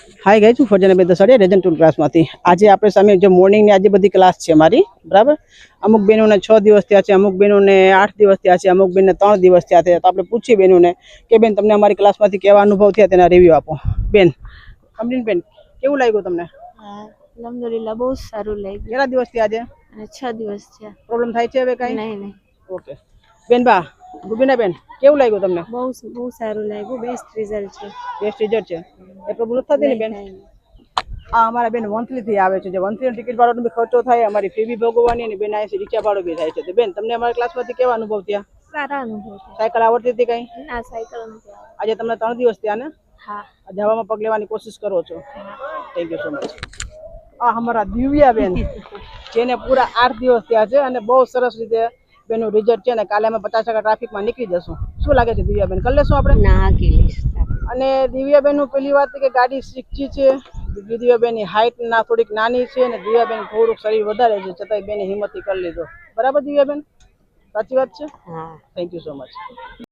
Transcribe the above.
Hi guys, હું ફરજાનાબેન Dasadiya રેજન tool ક્લાસમાંથી. આજે આપણે સામે જે મોર્નિંગની આજે બધી ક્લાસ છે મારી, બરાબર. અમુક બહેનોને 6 દિવસ થયા છે, અમુક બહેનોને 8 દિવસ થયા છે, અમુક બહેનને 3 દિવસ થયા છે. તો આપણે પૂછીએ બહેનોને કે બેન તમને અમારી ક્લાસમાંથી કેવા અનુભવ થયા તેના રિવ્યૂ આપો. બેન અમરીનબેન, કેવું લાગ્યું તમને? અલહમદુલિલ્લાહ, બહુ સારું લાગ્યું. કેટલા દિવસ થયા છે? અને 6 દિવસ થયા. પ્રોબ્લેમ થાય છે હવે કઈ? નહીં. ઓકે બેન. બા ગુબીનાબેન, કેવું લાગ્યું તમને? બહુ સારું લાગ્યું. બેસ્ટ રિઝલ્ટ છે. બેસ્ટ રિઝલ્ટ છે. એ પ્રોબ્લેમ થતી ને બેન? આ અમારા બેન વંથલીથી આવે છે. જે વંથલીનો ટિકિટ ભાડોનો બી ખર્ચો થાય, અમારી ફી બી ભોગવવાની અને બેન અહીંથી રિક્ષા ભાડો બી થાય છે. તો બેન તમને અમારા ક્લાસમાંથી કેવા અનુભવ થયા? સારા અનુભવ. સાયકલ આવડતી હતી કઈ? ના, સાયકલ નથી. આજે તમને 3 દિવસ થયા ને? હા. આજે હવામાં પગ લેવાની કોશિશ કરો છો. Thank you so much. આ અમારા દિવ્યાબેન જેને પૂરા 8 દિવસ થયા છે અને બહુ સરસ રીતે બેનું રિઝલ્ટ છે ને કાલે અમે 50% ટ્રાફિકમાં નીકળી જશું. શું લાગે છે દિવ્યાબેન, કરી લેશું આપણે? ના ગીલીશ. અને દિવ્યાબેનનું પેલી વાત કે ગાડી શીખી છે. દિવ્યાબેનની હાઈટ ના થોડીક નાની છે અને દિવ્યાબેન થોડુંક શરીર વધારે છે, છતાંય બેને હિંમતથી કરી લીધો. બરાબર દિવ્યાબેન, સાચી વાત છે? હા. Thank you so much.